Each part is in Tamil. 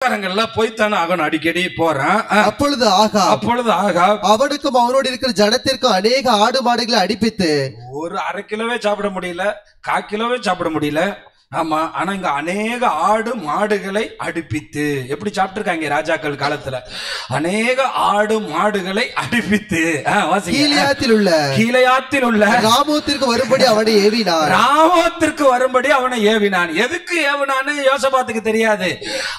போய்த்தானே ஆகணும், அடிக்கடி போறான். அப்பொழுது ஆகா அவனுக்கும் அவனோடு இருக்கிற ஜனத்திற்கும் அநேக ஆடு மாடுகளை அடிப்பித்து ஒரு 1/2 கிலோவே சாப்பிட முடியல, 1/4 கிலோவே சாப்பிட முடியல. ஆமா, ஆனா இங்க அநேக ஆடு மாடுகளை அடிப்பித்து, எப்படி சாப்பிட்டு ராஜாக்கள் காலத்துல அநேக ஆடு மாடுகளை அடிப்பித்து கீலேயாத்தில் உள்ள ராமோத்திற்கு வரும்படி அவனை ஏவினான். எதுக்கு ஏவினான்னு யோசபாத்துக்கு தெரியாது.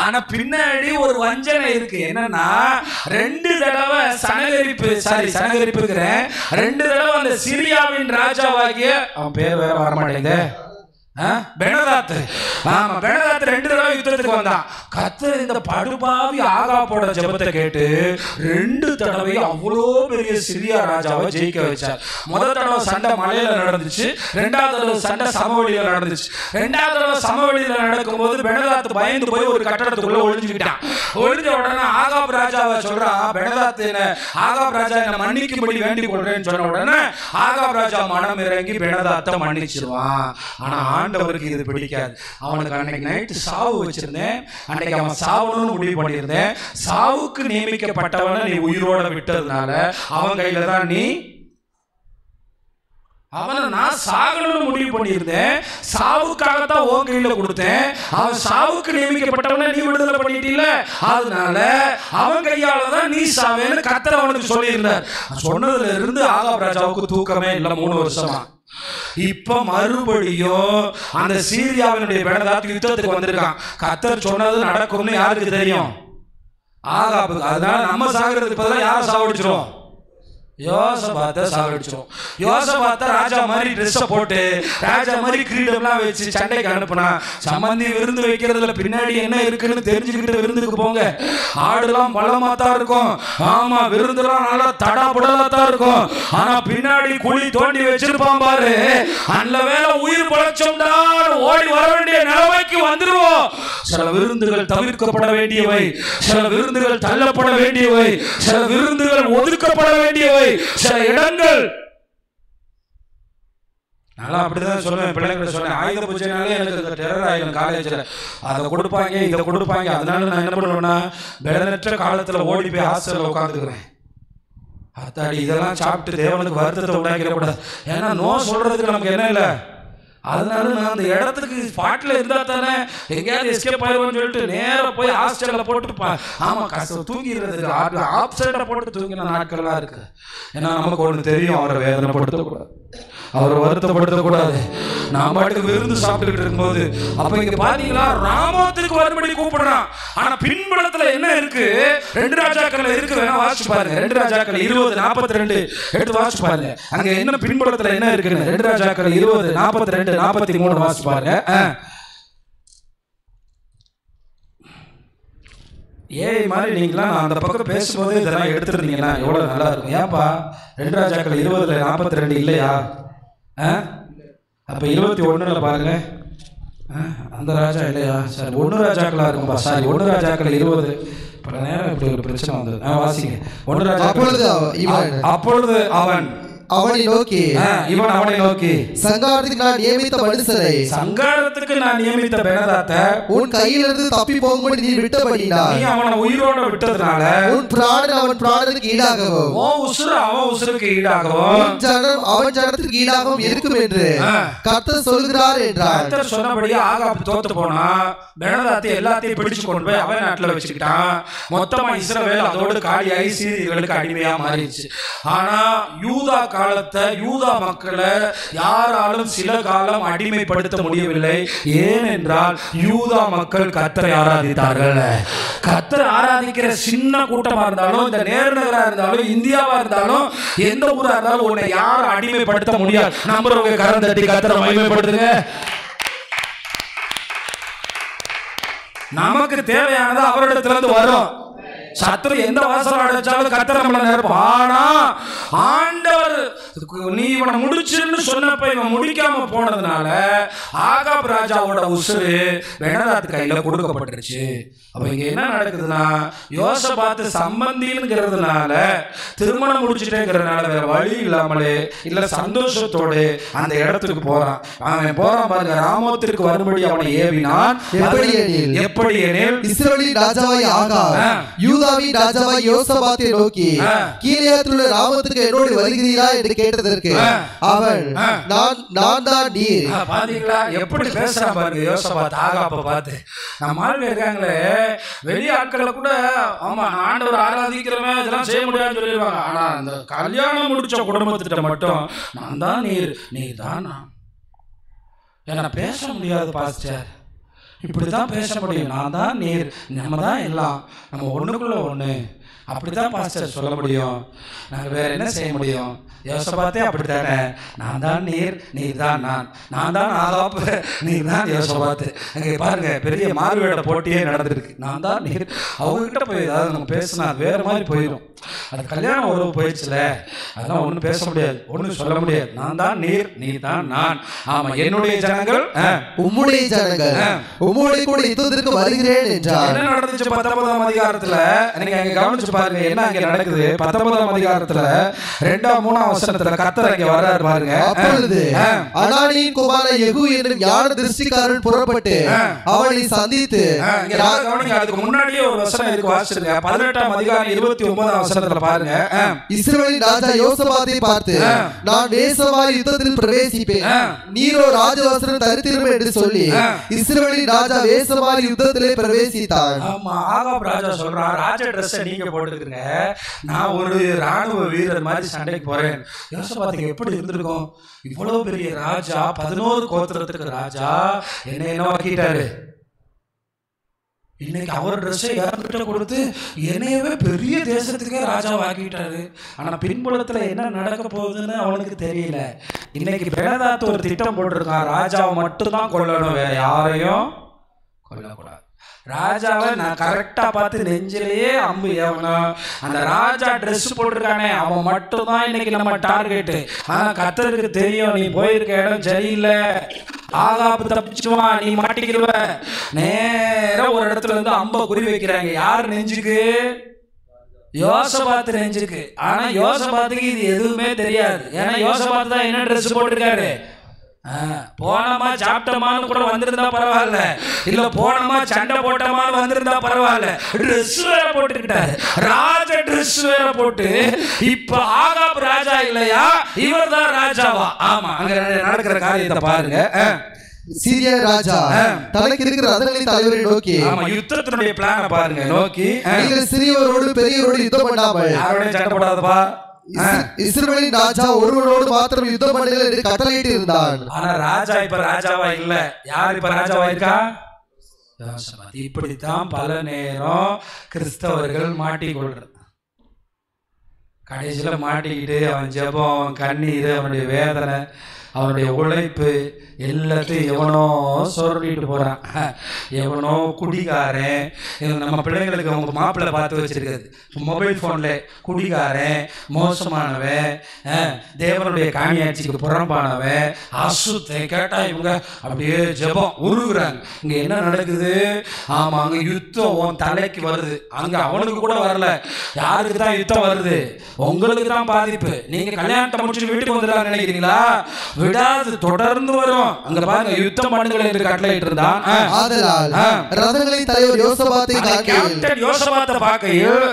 ஆனா பின்னாடி ஒரு வஞ்சனை இருக்கு. என்னன்னா 2 தடவை சனகரிப்பு 2 தடவை அந்த சிரியாவின் ராஜாவாகிய, அவன் பேர் வேற வரமாட்டேங்குது, பெனதாத். ஆமா, பெனதாத் 2 தடவை யுத்தத்துக்கு வந்தான். கர்த்தர் இந்த படுபாவி ஆகாபோட ஜெபத்தை கேட்டு 2 தடவை அவ்வளோ பெரிய சிரியா ராஜாவை ஜெயிக்க வச்சார். முதல் தடவை சண்டை மலையில நடந்துச்சு, 2வது தடவை சண்டை சமவெளியில நடந்துச்சு. 2வது தடவை சமவெளியில நடக்கும்போது பெனதாத் பயந்து போய் ஒரு கட்டடத்துக்குள்ள ஒளிஞ்சுக்கிட்டான். ஒளிஞ்ச உடனே ஆகாப் ராஜாவை சொல்றான், பெனதாத் ஆகாப் ராஜா என்ன மன்னிக்கும்படி வேண்டிக் கொள்றேன்னு சொன்ன உடனே ஆகாப் ராஜா மனம் இறங்கி பெனதாத்தை மன்னிச்சிருவான். ஆனா ஆண்டவருக்கு இது பிடிக்காது. அவனுக்கு அன்னைக்கு நைட்டு சாவு வச்சிருந்தேன், அன்னைக்கு அவன் சாவணும்னு முடிவு பண்ணியிருந்தேன். சாவுக்கு நியமிக்கப்பட்டவனை நீ உயிரோட விட்டதுனால அவன் கையில தான் அவனை நான் சாகணும்னு முடிவு பண்ணியிருந்தேன். சாவுக்காகத்தான் உன் கையில கொடுத்தேன். அவன் சாவுக்கு நியமிக்கப்பட்டவனை நீ விடுதலை பண்ணிட்டீல, அதனால அவன் கையால தான் நீ சாவேன்னு கர்த்தர் அவனுக்கு சொல்லியிருந்தார். சொன்னதுல இருந்து ஆகாப் ராஜாவுக்கு தூக்கமே இல்லை 3 வருஷமா. இப்ப மறுபடியும் அந்த சீரியாவினுடைய பெனதாத் யுத்தத்துக்கு வந்திருக்கான். கர்த்தர் சொன்னது நடக்கும்னு யாருக்கு தெரியும்? ஆகாபுக்கு. அதனால நம்ம சாகிறதுக்கு பதிலா யாரை சாவடிச்சிரும்? யோசபாத்தை சாவடிச்சிரும். யோசபாத்தை ராஜா மாதிரி ட்ரெஸ் போட்டு, ராஜா மாதிரி கிரீடம்லாம் வச்சு சண்டைக்கு அனுப்புனா, சம்பந்தி விருந்து வைக்கிறதுல பின்னாடி என்ன இருக்குன்னு தெரிஞ்சுக்கிட்டு விருந்துக்கு போங்க. ஆடுலாம் பலமா தான் இருக்கும். ஆமா, விருந்துலாம் நல்லா தடாபுடலா தான் இருக்கும். ஆனா பின்னாடி குழி தோண்டி வச்சிருப்பான் பாரு, அந்த வேலை உயிர் பழச்சோம்டா ஓடி வர வேண்டிய நிலைமைக்கு வந்துருவோம். சில விருந்துகள் தவிர்க்கப்பட வேண்டியவை, சில விருந்துகள் தள்ளப்பட வேண்டியவை, சில விருந்துகள் ஒதுக்கப்பட வேண்டியவை, சில இடங்கள். நான் அப்படிதான் சொல்லுவேன், பிள்ளைங்களை சொல்றேன், ஆயுத பூஜைனாலே எனக்கு டெரர் ஆயிடும். காலேஜில் அதை கொடுப்பாங்க, இதை கொடுப்பாங்க. அதனால நான் என்ன பண்ணுவேன்னா, பெலனற்ற காலத்துல ஓடி போய் ஹாஸ்டல்ல உட்காந்துக்கிறேன். அத்தாடி இதெல்லாம் சாப்பிட்டு தேவனுக்கு வருத்தத்தை உண்டாக்கிடக்கூடாது. ஏன்னா நோ சொல்றதுக்கு நமக்கு என்ன இல்லை. அதனால நான் அந்த இடத்துக்கு ஸ்பாட்ல இருந்தா தானே எங்கேயாவது எஸ்கேப் ஆயிடுவோம்னு சொல்லிட்டு நேராக போய் ஹாஸ்டல்ல போட்டு ஆமா தூங்கிடுறதுக்கு ஆப்சைட போட்டு தூங்கின நாட்கள்லாம் இருக்கு. ஏன்னா நமக்கு ஒன்று தெரியும், அவரை வேதனைப்படுத்தக்கூடாது, அவரை வருத்தப்படுத்தக்கூடாது. நான் பாட்டுக்கு விருந்து சாப்பிட்டுக்கிட்டு இருக்கும்போது அப்ப இங்க பாத்தீங்களா ராமோத்துக்கு வரும்படி கூப்பிடுறான். ஆனா பின்புலத்துல என்ன இருக்கு? 2 ராஜாக்கள் இருக்கு, வேணா வாசிச்சு பாருங்க. 2 ராஜாக்கள் 20:42 எடுத்து வாசிச்சு பாருங்க. அங்க என்ன பின்புலத்துல என்ன இருக்குன்னு 2 ராஜாக்கள் 20:42-43 வாசிச்சு பாருங்க. ஏய் மாதிரி நீங்களா நான் அந்த பக்கம் பேசும்போது இதெல்லாம் எடுத்துருந்தீங்கன்னா எவ்வளவு நல்லா இருக்கும். ஏன்பா 2 ராஜாக்கள் 20:42 இல்லையா? அப்ப 21 பாருங்க. அந்த ராஜா இல்லையா? சார் 1 ராஜாக்களா இருக்கும்பா. சாரி 1 ராஜாக்கள் 20. பல நேரம் இப்படி ஒரு பிரச்சனை வந்தது. வாசிங்க 1 ராஜா. அப்பொழுது அவன் அவனை நோக்கி சங்காரத்துக்கு நான் நியமித்த பெனதாத்தை உன் கையிலிருந்து தப்பி போகும்படி நீ விட்டபடியினால், நீ அவனை உயிரோட விட்டதுனால உன் பிராணன் அவன் பிராணனுக்கு ஈடாகவும், உன் உசுறு அவன் உசுருக்கு ஈடாகவும், உன் ஜனம் அவன் ஜனத்திற்கு ஈடாகவும் இருக்கும் என்று கர்த்தர் சொல்கிறார் என்றார். கர்த்தர் சொன்னபடியே ஆகாப் தோத்து போனா. பெனதாத்தை எல்லாத்தையும் பிடிச்சு கொண்டு போய் அவன் நாட்டில் வச்சுக்கிட்டான். மொத்தமா இஸ்ரவேல் அதோடு காலியாகி சீரியர்களுக்கு அடிமையா மாறிடுச்சு. ஆனா யூதா காலத்தை, யூதா மக்களை யாராலும் சில காலம் அடிமைப்படுத்த முடியவில்லை. ஏனென்றால் யூதா மக்கள் கர்த்தரை ஆராதித்தார்கள். கர்த்தரை ஆராதிக்கிற சின்ன கூட்டமா இருந்தாலும், இந்த நேர்நகரா இருந்தாலும், இந்தியாவா இருந்தாலும், எந்த ஊரா இருந்தாலும் உன்னை யாரும் அடிமைப்படுத்த முடியாது. நம்புறவங்க கரம் தட்டி கர்த்தரை மகிமைப்படுத்துங்க. நமக்கு தேவையானது அவரிடத்திலிருந்து வரும். சத்துரு எந்த வாசல் அடைச்சாலும் கர்த்தர் நம்மள நிரப்பும். ஆனா ஆண்டவர் நீ இவனை முடிச்சுன்னு சொன்னப்ப இவன் முடிக்காம போனதுனால ஆகாப் ராஜாவோட உசுறு பெனதாத் கையில கொடுக்கப்பட்டுருச்சு. அப்ப இங்க என்ன நடக்குதுன்னா, யோசபாத்து சம்பந்திங்கிறதுனால திருமணம் முடிச்சுட்டேங்கிறதுனால வேற வழி இல்லாமலே இல்ல சந்தோஷத்தோடு அந்த இடத்துக்கு போறான். அவன் போறான் பாருங்க, ராமோத்திற்கு வரும்படி அவனை ஏவினான். எப்படி எனில் இஸ்ரவேலின் ராஜாவாகிய ஆகாப் யூதாவின் ராஜாவாகிய யோசபாத்தை நோக்கி, கீலேயாத்தில் உள்ள ராமோத்துக்கு என்னோடு வருகிறீரா என்று கேட்டதற்கு அவன், நான் தான் நீர். பாத்தீங்களா எப்படி பேசுறான் பாருங்க யோசபாத் ஆகாப்பை பார்த்து. நம்ம ஆளுங்க இருக்காங்களே வெளி ஆட்களை கூட ஆமா ஆண்டவர் ஆராதிக்கிறவன் இதெல்லாம் செய்ய முடியாதுன்னு சொல்லிடுவாங்க. ஆனா அந்த கல்யாணம் முடிச்ச குடும்பத்திட்ட மட்டும் நான் தான் நீர், நீர் தான் நான். என்ன பேச முடியாது பாஸ்டர், இப்படிதான் பேச முடியும். நான் தான் நீர், நம்ம தான் எல்லாம், நம்ம ஒண்ணுக்குள்ள ஒண்ணு, அப்படித்தான் பாஸ்டர் சொல்ல முடியும். நாங்கள் வேற என்ன செய்ய முடியும்? யோசபாத்தே அப்படித்தானே, நான் தான் நீர், நீர் தான் நான் தான் ஆகாப், நீர் தான் யோசபாத்து. அங்கே பாருங்க பெரிய மாறுவேட போட்டியே நடந்துருக்கு. நான் தான் நீர், அவங்ககிட்ட போய் ஏதாவது நம்ம பேசினா வேற மாதிரி போயிடும். அது கல்யாணம் உறவு போயிடுச்சுல, அதெல்லாம் ஒன்றும் பேச முடியாது, ஒன்றும் சொல்ல முடியாது. நான் தான் நீர், நீர் தான் நான். ஆமா, என்னுடைய ஜனங்கள் உம்முடைய ஜனங்கள் உம்முடைய கூட யுத்தத்திற்கு வருகிறேன் என்றார். என்ன நடந்துச்சு 19ஆம் அதிகாரத்துல? நீங்க அங்க கவனிச்சு பாருங்க என்ன அங்க நடக்குது. 19ஆம் அதிகாரத்துல 2ஆம் 3ஆம் வசனத்துல கர்த்தர் அங்க வர்றாரு பாருங்க. அப்பொழுது அனானியின் குமாரன் யெகூ என்னும் ஞான திருஷ்டிக்காரன் புறப்பட்டு அவனை சந்தித்து, அதுக்கு முன்னாடியே ஒரு வசனம் இருக்கு, வாசிச்சிருங்க. 18ஆம் அதிகாரம் 29ஆம் வசனத்துல பாருங்க. இஸ்ரவேலின் ராஜா யோசபாத்தை பார்த்து, நான் வேஷமாய் யுத்தத்தில் பிரவேசிப்பேன், நீரோ ராஜவஸ்திரம் தரித்திரும் என்று சொல்லி இஸ்ரவேலின் ராஜா வேஷமாய் யுத்தத்திலே பிரவேசித்தான். ஆமா, ஆகாப் ராஜா சொல்றான், ராஜ ட்ரெஸ் நீங்க போட்டுருக்கீங்க, நான் ஒரு ராணுவ வீரர் மாதிரி சண்டைக்கு போறேன். யோசபாத்துக்கு எப்படி இருந்திருக்கும்? இவ்வளவு பெரிய ராஜா, 11 கோத்திரத்துக்கு ராஜா, என்ன ஆக்கிட்டாரு. இன்னைக்கு அவர் ட்ரெஸ்ஸை யார்கிட்ட கொடுத்து என்னையவே பெரிய தேசத்துக்கே ராஜாவாக்கிட்டாரு. ஆனா பின்புலத்துல என்ன நடக்க போகுதுன்னு அவனுக்கு தெரியல. இன்னைக்கு பெனதாத் ஒரு திட்டம் போட்டிருக்கான், ராஜாவை மட்டும்தான் கொல்லணும், வேற யாரையும் கொல்லக்கூடாது. ராஜாவை நான் கரெக்டா பார்த்து நெஞ்சிலேயே அம்பு ஏவணும். அந்த ராஜா ட்ரெஸ் போட்டிருக்கானே அவன் மட்டும் தான் இன்னைக்கு நம்ம டார்கெட்டு. ஆனா கர்த்தருக்கு தெரியும், நீ போயிருக்க இடம் சரியில்லை, ஆகாப் தப்பிச்சுவான், நீ மாட்டிக்கிடுவ. நேரம் ஒரு இடத்துல இருந்து அம்ப குறி வைக்கிறாங்க. யார் நெஞ்சுக்கு? யோசபாத்து நெஞ்சுக்கு. ஆனா யோசபாத்துக்கு இது எதுவுமே தெரியாது. ஏன்னா யோசபாத்து தான் என்ன ட்ரெஸ் போட்டிருக்காரு. போனமா சாப்பிட்டமான்னு கூட வந்திருந்தா பரவாயில்ல, இல்ல போனமா சண்டை போட்டமான்னு வந்திருந்தா பரவாயில்ல, ட்ரெஸ் வேற போட்டுக்கிட்டாரு, ராஜ ட்ரெஸ் வேற போட்டு. இப்ப ஆகாப் ராஜா இல்லையா, இவர் தான் ராஜாவா? ஆமா, அங்க நடக்கிற காரியத்தை பாருங்க. சீரியா ராஜா தனக்கு இருக்கிற ரதங்களின் தலைவரை நோக்கி, ஆமா யுத்தத்தினுடைய பிளான பாருங்க, நோக்கி, நீங்கள் சிறியவரோடு பெரியவரோடு யுத்தம் பண்ணாமல் யாரோட சண்டை போடாதப்பா, இஸ்ரவேலின் ராஜா ஒருவரோடு மாத்திரம் யுத்தம் பண்ணுங்கள் என்று கட்டளையிட்டு இருந்தான். ஆனா ராஜா இப்ப ராஜாவா இல்ல. யார் இப்ப ராஜாவா இருக்கா? இப்படித்தான் பல நேரம் கிறிஸ்தவர்கள் மாட்டிக்கொள்றது. கடைசியில மாட்டிக்கிட்டு அவன் ஜெபம், அவன் கண்ணீர், அவனுடைய வேதனை, அவனுடைய உழைப்பு எல்லாத்தையும் எவனோ சொல்லிட்டு போறான். எவனோ குடிகாரன், நம்ம பிள்ளைங்களுக்கு அவங்க மாப்பிள்ளை பார்த்து வச்சிருக்கிறது மொபைல் போன்ல, குடிகாரன், மோசமானவன், தேவனுடைய காணியாட்சிக்கு புறம்பானவன், அசுத்தை கேட்டா இவங்க அப்படியே ஜெபம் உருகுறாங்க. இங்க என்ன நடக்குது? ஆமா, அங்க யுத்தம் உன் தலைக்கு வருது. அங்க அவனுக்கு கூட வரல. யாருக்கு தான் யுத்தம் வருது? உங்களுக்கு தான் பாதிப்பு. நீங்க கல்யாணத்தை முடிச்சுட்டு வீட்டுக்கு வந்துடலாம் நினைக்கிறீங்களா? விடாது, தொடர்ந்து வரும். அங்க பாருங்க, யுத்தம் பண்ணுங்கள் என்று கட்டளையிட்டு இருந்தான். ஆதலால் ரதங்களின் தலைவர் யோசபாத்தை கேப்டன் யோசபாத்தை பார்க்கையில்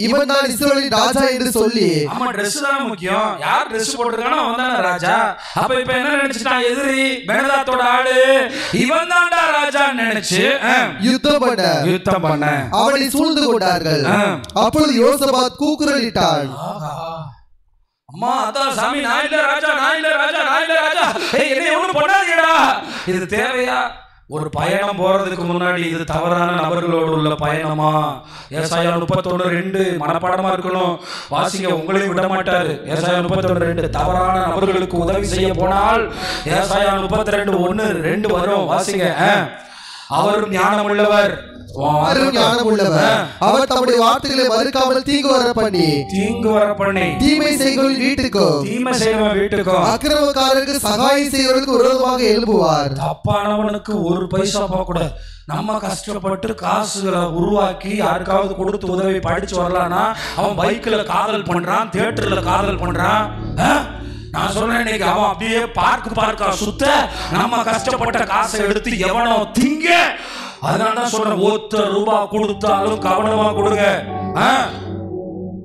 இவன் தான் இஸ்ரவேலின் ராஜா என்று சொல்லி, ஆமா Dress தான் முக்கியம். யார் Dress போட்டுருக்கானோ அவன் தானே ராஜா. அப்ப இப்ப என்ன நினைச்சிட்டான் எதிரி? பெனதாத்தோட ஆளு இவன் தான்டா ராஜான்னு நினைச்சு யுத்தம் பண்ண அவனை சூழ்ந்து கொண்டார்கள். அப்பொழுது யோசபாத் கூக்குரலிட்டான், அம்மா அதான் சாமி, நான் இல்ல ராஜா, நான் இல்ல ராஜா, நான் இல்ல ராஜா, என்ன ஒண்ணு பண்ணாதீங்கடா. இது தேவையா? ஒரு பயணம் போறதுக்கு முன்னாடி இது தவறான நபர்களோடு உள்ள பயணமா? ஏசாயா 31:2 மனப்பாடமா இருக்கணும், வாசிங்க, உங்களையும் விட மாட்டாரு. ஏசாயா 31:2 தவறான நபர்களுக்கு உதவி செய்ய போனால் ஏசாயா 32:1-2 வரும், வாசிங்க. அவர் ஞானம் உள்ளவர், ஞானம் உள்ளவர். அவர் தம்முடைய வார்த்தைகளை மறுக்காமல் தீங்கு வர பண்ணி தீமை செய்கிறவர்கள் வீட்டுக்கும் அக்கிரமக்காரருக்கு சகாயம் செய்கிறவர்களுக்கு விரோதமாக எழுப்புவார். தப்பானவனுக்கு ஒரு பைசா போக கூடாது. நம்ம கஷ்டப்பட்டு காசுகளை உருவாக்கி யாருக்காவது கொடுத்து உதவி படிச்சு வரலான்னா அவன் பைக்ல காதல் பண்றான், தியேட்டர்ல காதல் பண்றான். நான் சொன்னேன் இன்னைக்கு அவன் அப்படியே பார்க்கா சுத்த நம்ம கஷ்டப்பட்ட காசை எடுத்து எவனோ திங்க. அதனாலதான் சொல்றேன், ₹1 கொடுத்தாலும் கவனமா கொடுங்க.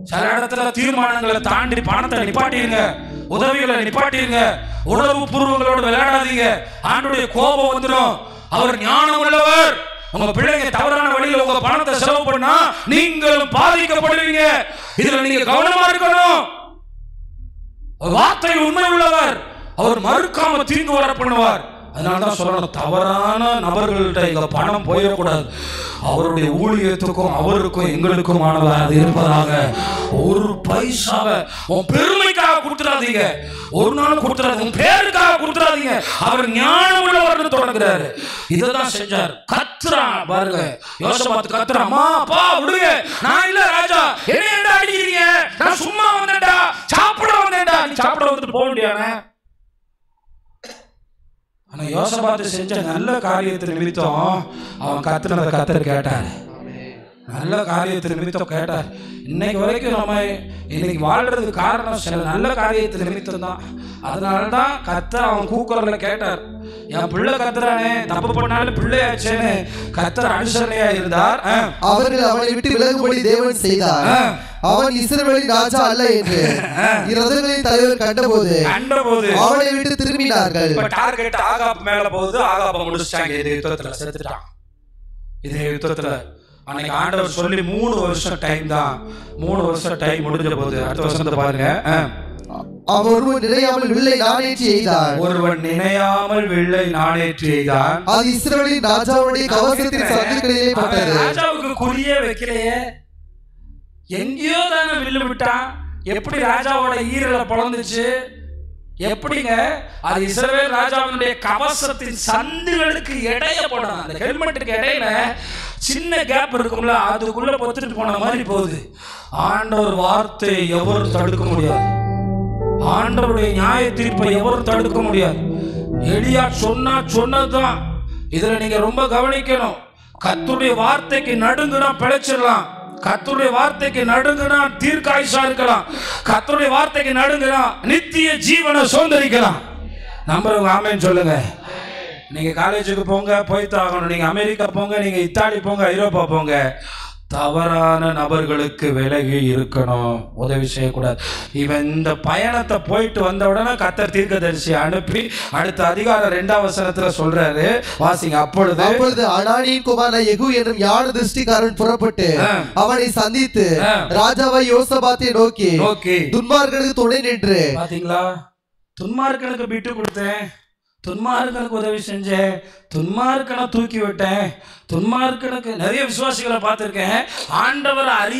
சில இடத்துல தீர்மானங்களை தாண்டி பணத்தை நிப்பாட்டிருங்க, உதவிகளை நிப்பாட்டிருங்க. உணர்வு பூர்வங்களோடு விளையாடாதீங்க. ஆண்டுடைய கோபம் வந்துடும். அவர் ஞானம் உள்ளவர். உங்க பிள்ளைங்க தவறான வழியில் உங்க பணத்தை செலவு பண்ணா நீங்களும் பாதிக்கப்படுவீங்க. இதுல நீங்க கவனமா இருக்கணும். வார்த்தை உண்மை உள்ளவர். அவர் மறுக்காம தீங்கு வர பண்ணுவார். அதனாலதான் சொல்லணும், தவறான நபர்கள்ட்ட எங்க பணம் போயிடக்கூடாது. அவருடைய ஊழியத்துக்கும் அவருக்கும் எங்களுக்கும் ஆனதாக இருப்பதாக. ஒரு பைசாவை உன் பெருமைக்காக கொடுத்துடாதீங்க, ஒரு நாள் கொடுத்துடாதீங்க, உன் பேருக்காக கொடுத்துடாதீங்க. அவர் ஞானம் உள்ளவர்னு தொடங்குறாரு. இதுதான் செஞ்சார். கத்துறான் பாருங்க, யோசபாத் கத்துறான், அம்மா அப்பா விடுங்க, நான் இல்ல ராஜா, என்ன அடிக்கிறீங்க, நான் சும்மா வந்தேன்டா, சாப்பிட வந்தேன்டா. நீ சாப்பிட வந்துட்டு போக முடியானே. ஆனா யோசபாத்து செஞ்ச நல்ல காரியத்தின் நிமித்தம் அவன் கத்துனதை கத்தர் கேட்டார். நல்ல காரியத்தின் நிமித்தம் கேட்டார். இன்னைக்கு வரைக்கும் நம்ம இன்னைக்கு வாழ்றதுக்கு காரணம் சில நல்ல காரியத்தின் நிமித்தம் தான். அதனாலதான் கத்தர் அவன் கூக்குரல கேட்டார். என் பிள்ளை கத்துறானே, தப்பு பண்ணாலும் பிள்ளையாச்சேன்னு கத்தர் அனுசரணையா இருந்தார். அவர்கள் அவனை விட்டு விலகும்படி தேவன் செய்தார். அவன் இஸ்ரவேலின் ராஜா அல்ல என்று இரதங்களின் தலைவர் கண்டபோது அவனை விட்டு திரும்பினார்கள். டார்கெட் ஆகாப் மேல போகுது. ஆகாப்ப முடிச்சாங்க. இது யுத்தத்துல செத்துட்டான். இது யுத்தத்துல அன்னைக்கு ஆண்டவர் சொல்லி 3 வருஷம் டைம் தான். 3 வருஷம் டைம் முடிஞ்ச போது அடுத்த வருஷத்தை பாருங்க. ஒருவன் நினையாமல் வில்லை நாணேற்றி எய்தான். ஒருவன் நினையாமல் வில்லை நாணேற்றி எய்தான். அது இஸ்ரவேலின் ராஜாவுடைய கவசத்தின் சந்துகளிலே பட்டது. ராஜாவுக்கு குறியே வைக்கலையே, எங்கேயோ தானே வில்லு விட்டான். எப்படி ராஜாவோட ஈரல பிளந்துச்சு? எப்படிங்க? அது இஸ்ரவேல் ராஜாவினுடைய கவசத்தின் சந்துகளுக்கு இடையே போடணும். அந்த ஹெல்மெட்டுக்கு இடையில சின்ன கேப் இருக்கும்ல, அதுக்குள்ள பொத்துட்டு போன மாதிரி போகுது. ஆண்டவர் வார்த்தை எவரும் தடுக்க முடியாது. ஆண்டவருடைய நியாய தீர்ப்பை எவரும் தடுக்க முடியாது. எலியா சொன்னதுதான். இதுல நீங்க ரொம்ப கவனிக்கணும். கர்த்தருடைய வார்த்தைக்கு நடுங்குனா பிழைச்சிடலாம். கர்த்தருடைய வார்த்தைக்கு நடுங்குனா தீர்க்காயுசா இருக்கலாம். கர்த்தருடைய வார்த்தைக்கு நடுங்குனா நித்திய ஜீவனை சுதந்திரிக்கலாம். நம்புறவங்க ஆமென் சொல்லுங்க. நீங்க காலேஜுக்கு போங்க, போய்தான் ஆகணும். நீங்க அமெரிக்கா போங்க, நீங்க இத்தாலி போங்க, ஐரோப்பா போங்க, தவறான நபர்களுக்கு விலகி இருக்கணும். உதவி செய்யக்கூடாது. இவன் இந்த பயணத்தை போயிட்டு வந்த உடனே கர்த்தர் தீர்க்கதரிசி அனுப்பி அடுத்த அதிகாரம் 2ஆம் வசனத்துல சொல்றாரு, வாசிங்க. அப்பொழுது அனானியின் குமாரன் யெகூ என்னும் ஞான திருஷ்டிக்காரன் புறப்பட்டு அவனை சந்தித்து ராஜாவை யோசபாத்தை நோக்கி துன்மார்க்கனுக்கு துணை நின்று. பாத்தீங்களா, துன்மார்க்கனுக்கு விட்டு கொடுத்தேன், துன்மார்க்கனுக்கு உதவி செஞ்சேன், துன்மார்க்கனை தூக்கி விட்டேன், துன்மார்க்கனுக்கு. நிறைய விசுவாசிகளை பார்த்திருக்கேன். ஆண்டவர் அறிய